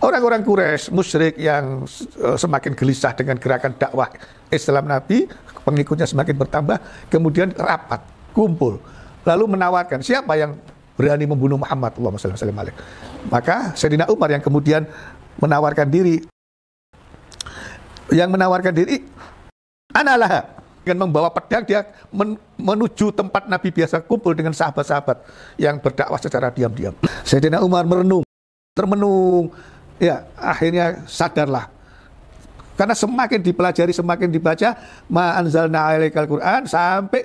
Orang-orang Quraisy musyrik yang semakin gelisah dengan gerakan dakwah Islam Nabi, pengikutnya semakin bertambah, kemudian rapat, kumpul, lalu menawarkan siapa yang berani membunuh Muhammad, Allahumma shalli wa sallim alaihi. Maka Sayyidina Umar yang kemudian menawarkan diri, analah, dengan membawa pedang dia menuju tempat Nabi biasa kumpul dengan sahabat-sahabat yang berdakwah secara diam-diam. Sayyidina Umar termenung, ya akhirnya sadarlah. Karena semakin dipelajari, semakin dibaca, ma anzalna alaikal Qur'an, sampai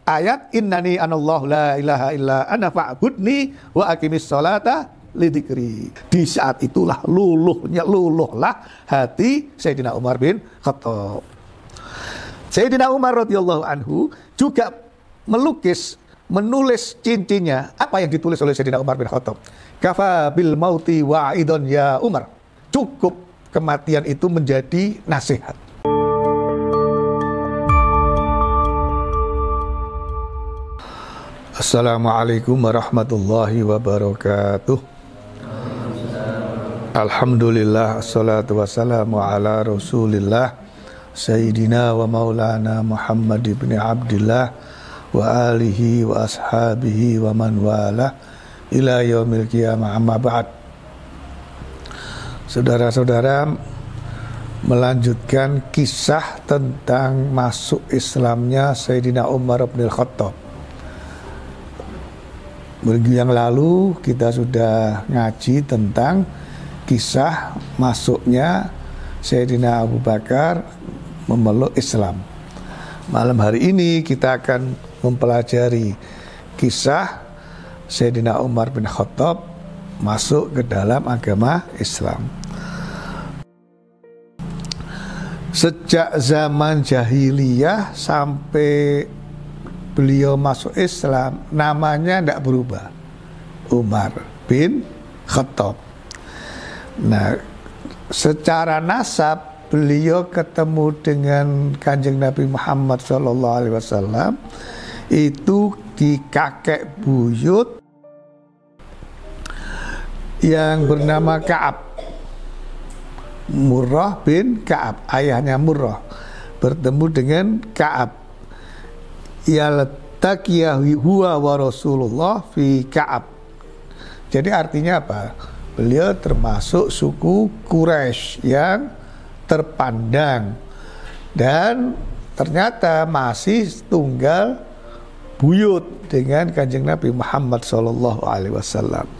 ayat innani anallahu la ilaha illa ana fa'budni wa aqimis sholata lidzikri. Di saat itulah luluhlah hati Sayyidina Umar bin Khattab. Sayyidina Umar radhiyallahu anhu juga menulis cincinnya. Apa yang ditulis oleh Sayyidina Umar bin Khattab? Kafa bil mauti wa'idon ya Umar. Cukup kematian itu menjadi nasihat. Assalamualaikum warahmatullahi wabarakatuh. Alhamdulillah, assalatu wassalamu ala rasulillah Sayyidina wa maulana Muhammad ibn Abdillah wa alihi wa ashabihi wa man wala ila yaumil qiyamah, amma ba'd. Saudara-saudara, melanjutkan kisah tentang masuk Islamnya Sayyidina Umar bin Khattab. Minggu yang lalu kita sudah ngaji tentang kisah masuknya Sayyidina Abu Bakar memeluk Islam. Malam hari ini kita akan mempelajari kisah Sayyidina Umar bin Khattab masuk ke dalam agama Islam. Sejak zaman jahiliyah sampai beliau masuk Islam, namanya tidak berubah, Umar bin Khattab. Nah, secara nasab beliau ketemu dengan Kanjeng Nabi Muhammad SAW itu di kakek buyut yang bernama Ka'ab. Murrah bin Ka'ab, ayahnya Murrah, bertemu dengan Ka'ab. Yaltaqiyahu huwa wa Rasulullah fi Ka'ab. Jadi artinya apa? Beliau termasuk suku Quraisy yang terpandang dan ternyata masih tunggal buyut dengan Kanjeng Nabi Muhammad SAW.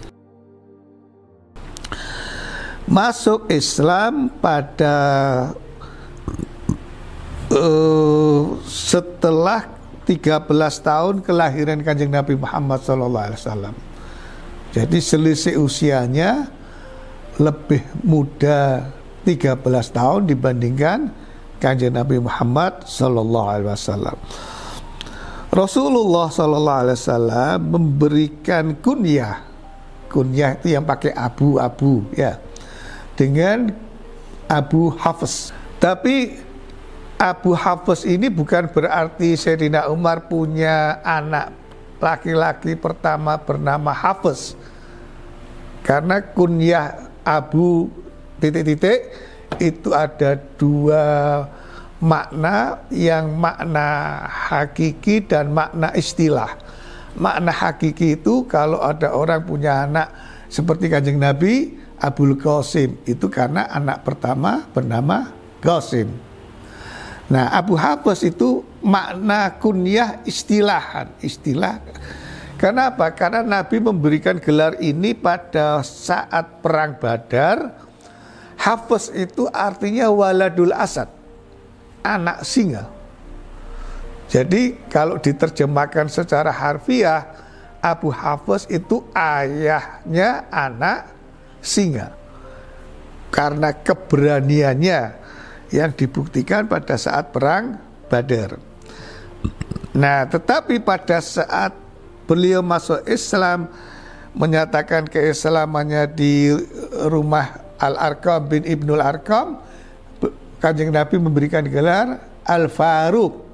Masuk Islam pada setelah 13 tahun kelahiran Kanjeng Nabi Muhammad SAW. Jadi selisih usianya lebih muda 13 tahun dibandingkan Kanjeng Nabi Muhammad SAW. Rasulullah SAW memberikan kunyah itu yang pakai abu-abu, ya, dengan Abu Hafs. Tapi Abu Hafs ini bukan berarti Sayyidina Umar punya anak laki-laki pertama bernama Hafs. Karena kunyah Abu ... itu ada dua makna, yang makna hakiki dan makna istilah. Makna hakiki itu kalau ada orang punya anak seperti Kanjeng Nabi Abul Qasim, itu karena anak pertama bernama Qasim. Nah, Abu Hafs itu makna kunyah istilah. Kenapa? Karena Nabi memberikan gelar ini pada saat perang Badar. Hafs itu artinya waladul asad, anak singa. Jadi kalau diterjemahkan secara harfiah, Abu Hafs itu ayahnya anak singa. Karena keberaniannya yang dibuktikan pada saat perang Badar. Nah, tetapi pada saat beliau masuk Islam, menyatakan keislamannya di rumah Al-Arqam bin Ibnul Arqam, Kanjeng Nabi memberikan gelar Al-Faruq,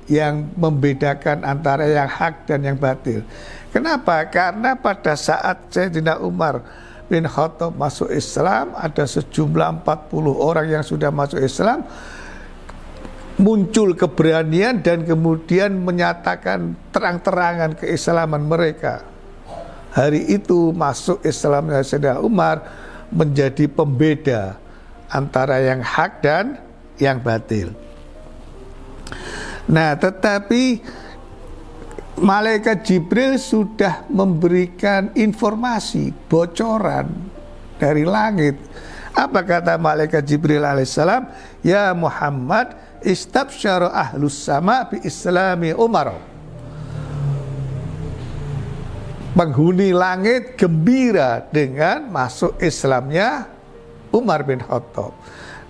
yang membedakan antara yang hak dan yang batil. Kenapa? Karena pada saat Sayyidina Umar bin Khattab masuk Islam, ada sejumlah 40 orang yang sudah masuk Islam, muncul keberanian dan kemudian menyatakan terang-terangan keislaman mereka. Hari itu masuk Islamnya Sayyidina Umar menjadi pembeda antara yang hak dan yang batil. Nah, tetapi malaikat Jibril sudah memberikan informasi, bocoran dari langit. Apa kata malaikat Jibril alaihissalam? Ya Muhammad, istabsyara ahlus sama bi islami Umar. Penghuni langit gembira dengan masuk Islamnya Umar bin Khattab.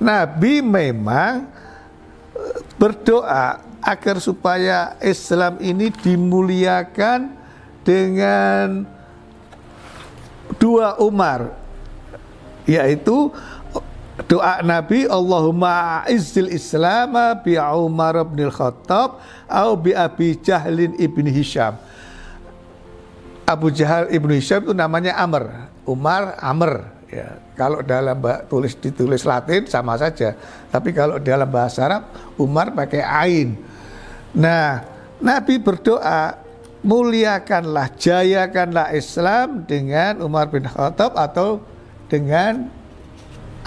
Nabi memang berdoa agar supaya Islam ini dimuliakan dengan dua Umar, yaitu doa Nabi, Allahumma izzil Islam bi Umar bin Khattab atau bi Abi Jahlin ibn Hisham. Abu Jahal ibnu Hisham itu namanya Amr, Umar Amr. Ya, kalau dalam ditulis Latin sama saja, tapi kalau dalam bahasa Arab Umar pakai ain. Nah, Nabi berdoa, muliakanlah, jayakanlah Islam dengan Umar bin Khattab atau dengan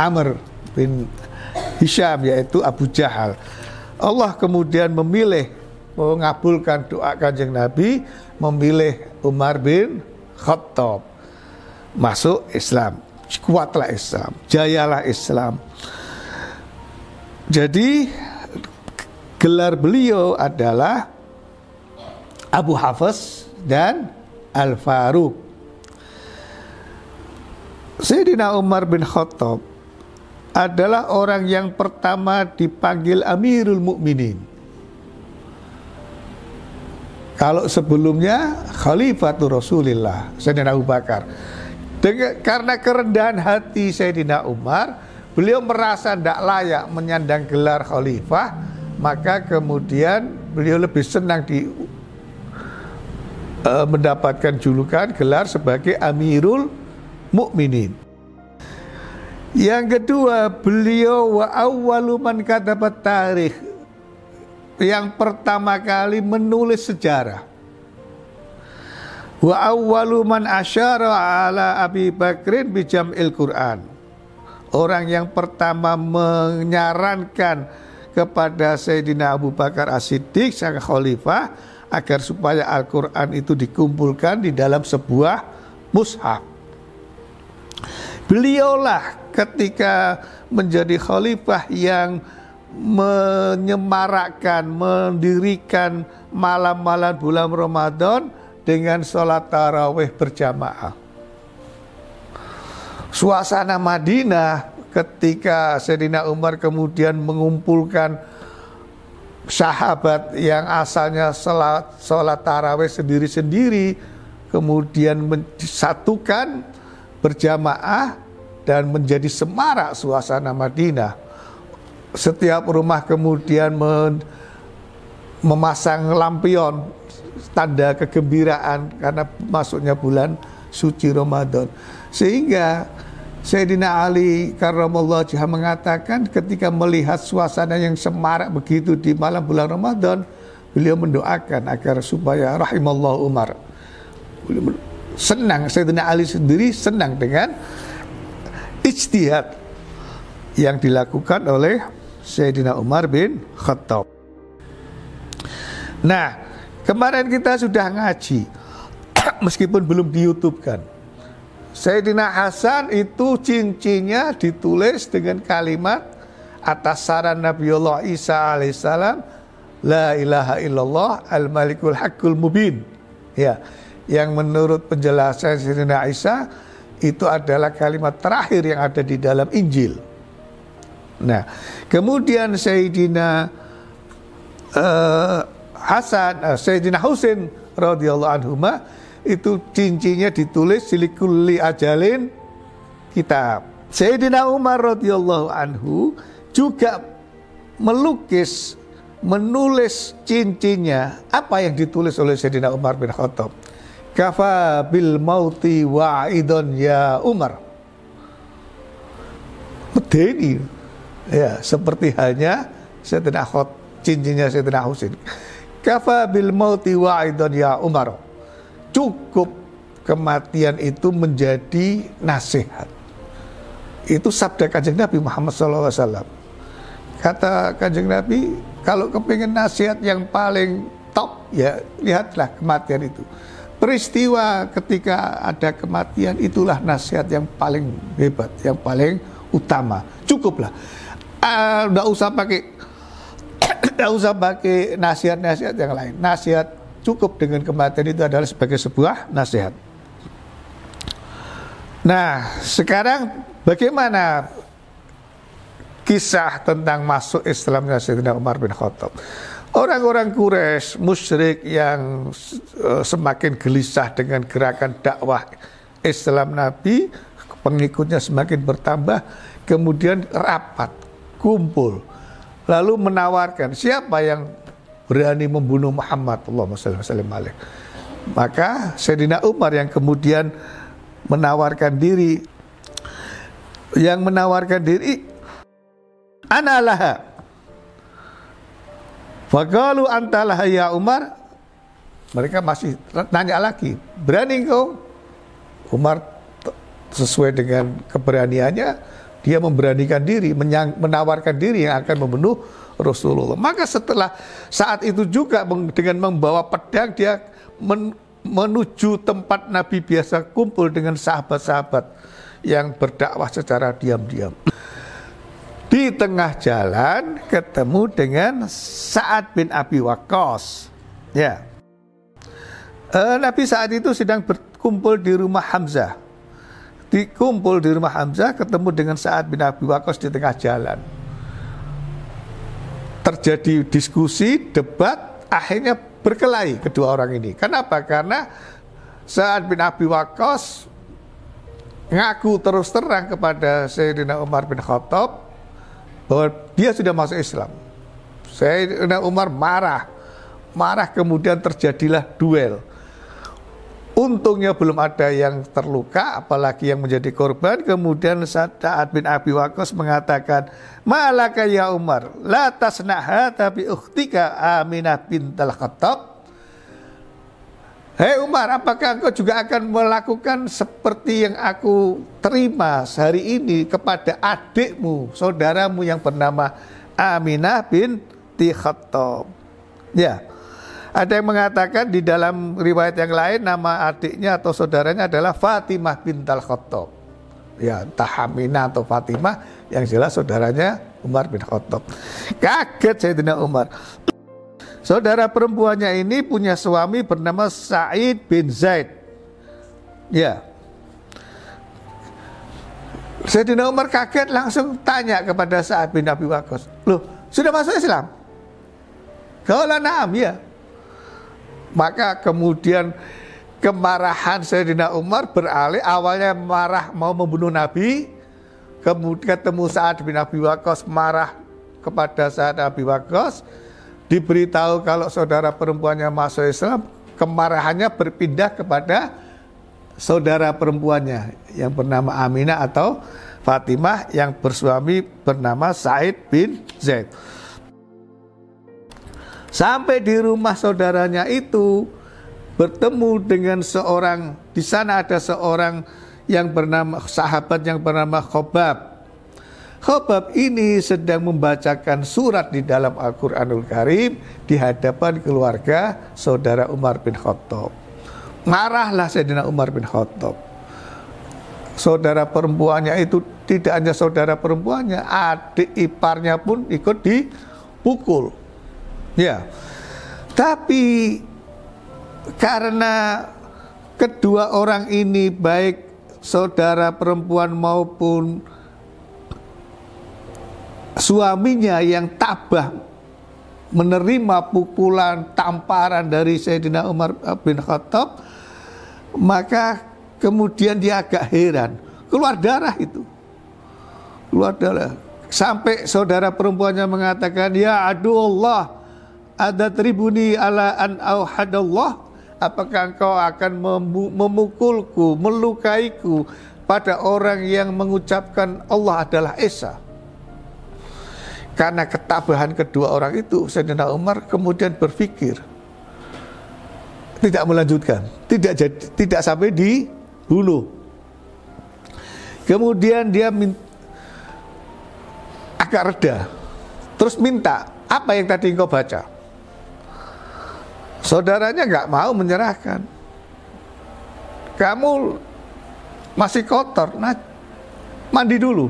Amr bin Hisham, yaitu Abu Jahal. Allah kemudian memilih, mengabulkan doa Kanjeng Nabi, memilih Umar bin Khattab masuk Islam. Kuatlah Islam, jayalah Islam. Jadi gelar beliau adalah Abu Hafs dan Al-Faruq. Sayyidina Umar bin Khattab adalah orang yang pertama dipanggil Amirul Mukminin. Kalau sebelumnya Khalifatul Rasulillah, Sayyidina Abu Bakar. Karena kerendahan hati Sayyidina Umar, beliau merasa tidak layak menyandang gelar khalifah, maka kemudian beliau lebih senang mendapatkan julukan gelar sebagai Amirul Mukminin. Yang kedua, beliau wa awwalu man katabat tarikh, yang pertama kali menulis sejarah. Wa awwalu man asyara ala Abi Bakrin bi jam'il Quran, orang yang pertama menyarankan kepada Sayyidina Abu Bakar As-Siddiq sang khalifah agar supaya Al-Quran itu dikumpulkan di dalam sebuah mushaf. Beliaulah ketika menjadi khalifah yang menyemarakkan, mendirikan malam-malam bulan Ramadan dengan sholat tarawih berjamaah. Suasana Madinah ketika Sayyidina Umar kemudian mengumpulkan sahabat yang asalnya sholat tarawih sendiri-sendiri, kemudian disatukan berjamaah dan menjadi semarak suasana Madinah. Setiap rumah kemudian memasang lampion, tanda kegembiraan karena masuknya bulan suci Ramadan. Sehingga Sayyidina Ali karramallahu wajhahu mengatakan ketika melihat suasana yang semarak begitu di malam bulan Ramadan, beliau mendoakan agar supaya rahimallahu Umar. Senang, Sayyidina Ali sendiri senang dengan ijtihad yang dilakukan oleh Sayyidina Umar bin Khattab. Nah, kemarin kita sudah ngaji, meskipun belum di YouTube kan. Sayyidina Hasan itu cincinnya ditulis dengan kalimat atas saran Nabiullah Isa alaihissalam, La ilaha illallah al-malikul haqqul mubin. Ya, yang menurut penjelasan Sayyidina Isa itu adalah kalimat terakhir yang ada di dalam Injil. Nah, kemudian Sayyidina Sayyidina Husain radhiyallahu anhuma itu cincinnya ditulis silikulli ajalin kitab. Sayyidina Umar radhiyallahu anhu juga menulis cincinnya. Apa yang ditulis oleh Sayyidina Umar bin Khattab? Kafa bil mauti wa'idun ya Umar. medeni, ya, seperti halnya Sayyidina cincinnya Sayyidina Husain. Kafa bil mauti wa'idan ya Umar. Cukup kematian itu menjadi nasihat. Itu sabda Kanjeng Nabi Muhammad SAW. Kata Kanjeng Nabi, kalau kepingin nasihat yang paling top, ya lihatlah kematian itu. Peristiwa ketika ada kematian itulah nasihat yang paling hebat, yang paling utama. Cukuplah. Nggak usah pakai nasihat-nasihat yang lain. Nasihat cukup dengan kematian itu adalah sebagai sebuah nasihat. Nah, sekarang bagaimana kisah tentang masuk Islamnya Sayyidina Umar bin Khattab? Orang-orang Quraisy musyrik yang semakin gelisah dengan gerakan dakwah Islam Nabi, pengikutnya semakin bertambah, kemudian rapat, kumpul, lalu menawarkan siapa yang berani membunuh Muhammad, Allahumma shalli wa sallim alaihi. Maka Sayyidina Umar yang kemudian menawarkan diri, analah. Faqalu antalah ya Umar. Mereka masih nanya lagi, berani engkau? Umar sesuai dengan keberaniannya, dia memberanikan diri, menawarkan diri yang akan membunuh Rasulullah. Maka setelah saat itu juga dengan membawa pedang, dia menuju tempat Nabi biasa kumpul dengan sahabat-sahabat yang berdakwah secara diam-diam. Di tengah jalan ketemu dengan Sa'ad bin Abi Waqqas. Ya. Nabi saat itu sedang berkumpul di rumah Hamzah. Dikumpul di rumah Hamzah, ketemu dengan Sa'ad bin Abi Waqqas di tengah jalan. Terjadi diskusi, debat, akhirnya berkelahi kedua orang ini. Kenapa? Karena Sa'ad bin Abi Waqqas ngaku terus terang kepada Sayyidina Umar bin Khattab bahwa dia sudah masuk Islam. Sayyidina Umar marah, kemudian terjadilah duel. Untungnya belum ada yang terluka, apalagi yang menjadi korban. Kemudian Sa'ad bin Abi Waqqas mengatakan, "Malaka ya Umar, la tasna'ha bi ukhtika Aminah bintal Khattab." Hei Umar, apakah engkau juga akan melakukan seperti yang aku terima hari ini kepada adikmu, saudaramu yang bernama Aminah binti Khattab? Ya, ada yang mengatakan di dalam riwayat yang lain nama adiknya atau saudaranya adalah Fatimah bintal Khattab. Ya, entah Aminah atau Fatimah, yang jelas saudaranya Umar bin Khattab. Kaget Sayyidina Umar. Saudara perempuannya ini punya suami bernama Sa'id bin Zaid. Ya. Sayyidina Umar kaget, langsung tanya kepada Sa'ad bin Abi Waqqas, "Loh, sudah masuk Islam?" "Qala na'am," ya. Maka kemudian kemarahan Sayyidina Umar beralih, awalnya marah mau membunuh Nabi, kemudian ketemu Sa'ad bin Abi Waqqas, marah kepada Sa'ad bin Abi Waqqas, diberitahu kalau saudara perempuannya masuk Islam, kemarahannya berpindah kepada saudara perempuannya yang bernama Aminah atau Fatimah yang bersuami bernama Sa'id bin Zaid. Sampai di rumah saudaranya itu bertemu dengan seorang, di sana ada seorang yang bernama sahabat yang bernama Khobab. Khobab ini sedang membacakan surat di dalam Al-Quranul Karim di hadapan keluarga saudara Umar bin Khattab. Marahlah Sayyidina Umar bin Khattab. Saudara perempuannya itu tidak hanya saudara perempuannya, adik iparnya pun ikut dipukul. Ya, tapi karena kedua orang ini baik saudara perempuan maupun suaminya yang tabah menerima pukulan, tamparan dari Sayyidina Umar bin Khattab, maka kemudian dia agak heran, keluar darah itu, keluar darah, sampai saudara perempuannya mengatakan, "Ya aduallah, ada tribuni ala an auhadallah, apakah engkau akan memukulku, melukaiku pada orang yang mengucapkan Allah adalah Esa?" karena ketabahan kedua orang itu, Sayyidina Umar kemudian berpikir tidak melanjutkan, tidak sampai dibunuh. Kemudian dia agak reda, terus minta, apa yang tadi engkau baca? Saudaranya nggak mau menyerahkan. Kamu masih kotor, nah mandi dulu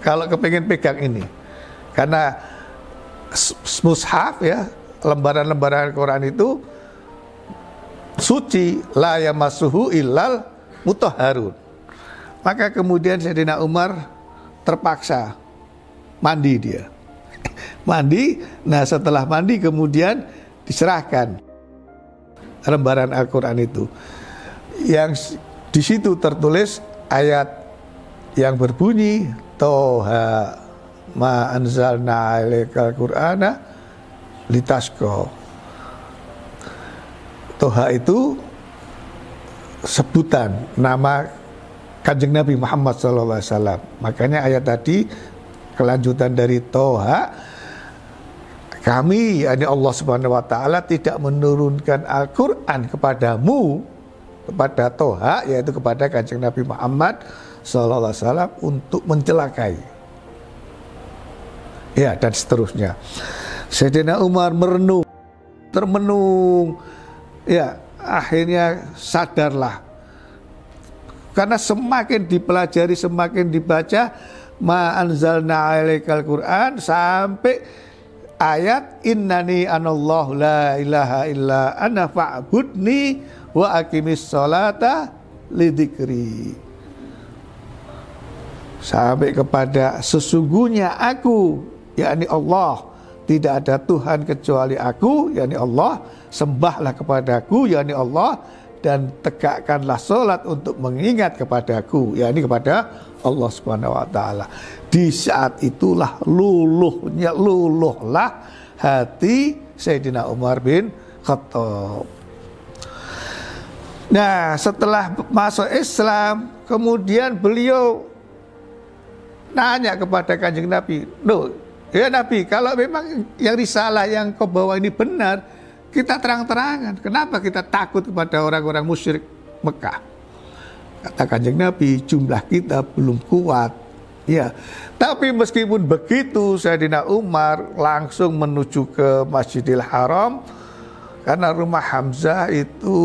kalau kepengen pegang ini. Karena mushaf ya, lembaran-lembaran Quran itu suci, la yamassuhu illal mutahharun. Maka kemudian Sayyidina Umar terpaksa mandi dia. Mandi, nah setelah mandi kemudian diserahkan lembaran Al-Quran itu. Yang di situ tertulis ayat yang berbunyi Toha ma anzalna alaikal qur'ana litasqa. Toha itu sebutan nama Kanjeng Nabi Muhammad SAW. Makanya ayat tadi kelanjutan dari Toha, kami, yakni Allah Subhanahu wa Ta'ala, tidak menurunkan Al-Quran kepadamu, kepada Toha, yaitu kepada Kanjeng Nabi Muhammad SAW, untuk mencelakai. Ya, dan seterusnya. Sayyidina Umar merenung, termenung. Ya, akhirnya sadarlah. Karena semakin dipelajari, semakin dibaca, ma anzalna alaikal Qur'an, sampai ayat innani anallahu la ilaha illa ana fa'budni wa aqimis sholata lidzikri. Sampai kepada sesungguhnya aku, yakni Allah, tidak ada Tuhan kecuali aku, yakni Allah, sembahlah kepadaku, yakni Allah, dan tegakkanlah sholat untuk mengingat kepadaku, yakni kepada Allah Subhanahu wa Ta'ala. Di saat itulah luluhlah hati Sayyidina Umar bin Khattab. Nah, setelah masuk Islam, kemudian beliau nanya kepada Kanjeng Nabi, "Loh, ya Nabi, kalau memang yang risalah yang kau bawa ini benar, kita terang-terangan. Kenapa kita takut kepada orang-orang musyrik Mekah?" Kata Kanjeng Nabi, jumlah kita belum kuat. Ya, tapi meskipun begitu, Sayyidina Umar langsung menuju ke Masjidil Haram, karena rumah Hamzah itu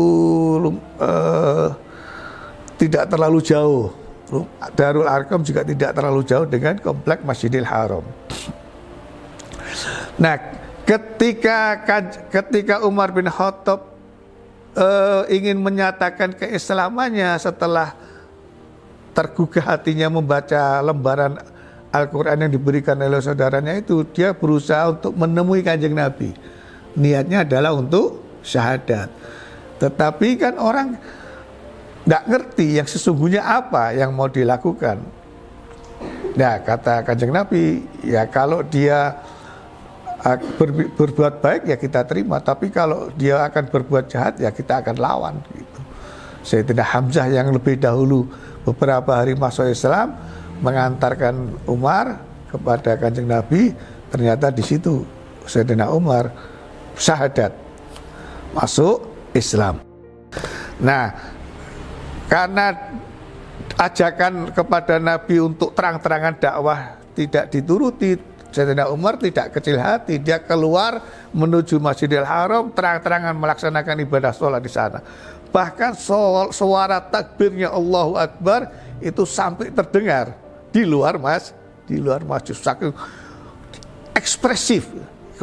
tidak terlalu jauh. Darul Arqam juga tidak terlalu jauh dengan komplek Masjidil Haram. Nah, ketika Umar bin Khattab ingin menyatakan keislamannya setelah tergugah hatinya membaca lembaran Al-Quran yang diberikan oleh saudaranya itu, dia berusaha untuk menemui Kanjeng Nabi. Niatnya adalah untuk syahadat. Tetapi kan orang nggak ngerti yang sesungguhnya apa yang mau dilakukan. Nah, kata Kanjeng Nabi, ya kalau dia berbuat baik ya kita terima, tapi kalau dia akan berbuat jahat ya kita akan lawan gitu. Sayyidina Hamzah yang lebih dahulu beberapa hari masuk Islam mengantarkan Umar kepada Kanjeng Nabi, ternyata di situ Sayyidina Umar syahadat, masuk Islam. Nah, karena ajakan kepada Nabi untuk terang-terangan dakwah tidak dituruti, Sayyidina Umar tidak kecil hati, dia keluar menuju Masjidil Haram, terang-terangan melaksanakan ibadah sholat di sana. Bahkan suara takbirnya Allahu Akbar itu sampai terdengar di luar masjid, saking ekspresif,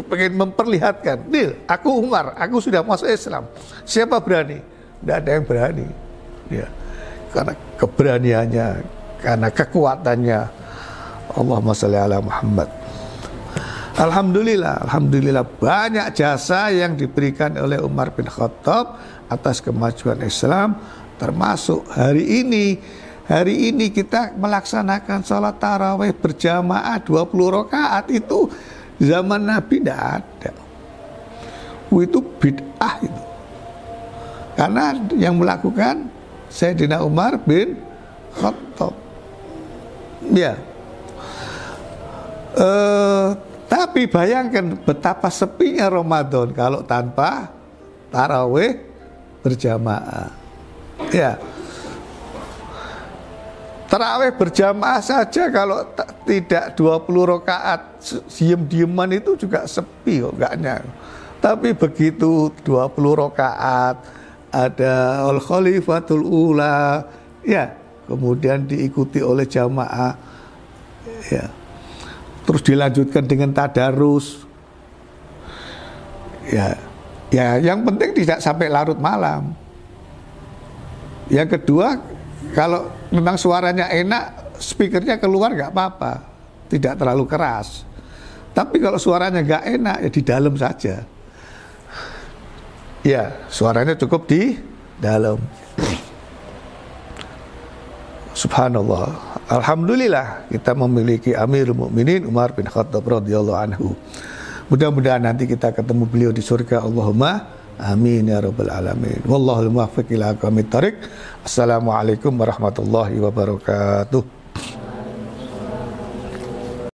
pengen memperlihatkan, nih aku Umar, aku sudah masuk Islam. Siapa berani? Tidak ada yang berani. Ya, karena keberaniannya, karena kekuatannya. Allahumma sholli ala Muhammad. Alhamdulillah banyak jasa yang diberikan oleh Umar bin Khattab atas kemajuan Islam, termasuk hari ini. Hari ini kita melaksanakan sholat tarawih berjamaah 20 rakaat, itu zaman Nabi tidak ada. Itu bid'ah itu. Karena yang melakukan Sayyidina Umar bin Khattab. Ya. Tapi bayangkan betapa sepinya Ramadan kalau tanpa tarawih berjamaah. Ya. Tarawih berjamaah saja kalau tidak 20 rakaat diem-dieman itu juga sepi kok enggaknya. Tapi begitu 20 rakaat ada al-khalifatul ula, ya, kemudian diikuti oleh jamaah, ya. Terus dilanjutkan dengan tadarus. Ya, yang penting tidak sampai larut malam. Yang kedua, kalau memang suaranya enak, speakernya keluar nggak apa-apa, tidak terlalu keras. Tapi kalau suaranya nggak enak, ya di dalam saja. Ya, suaranya cukup di dalam. Subhanallah. Alhamdulillah kita memiliki Amirul Mukminin Umar bin Khattab radhiyallahu anhu. Mudah-mudahan nanti kita ketemu beliau di surga. Allahumma amin ya rabbal alamin. Wallahul muwaffiq ila aqwamit thariq. Assalamualaikum warahmatullahi wabarakatuh.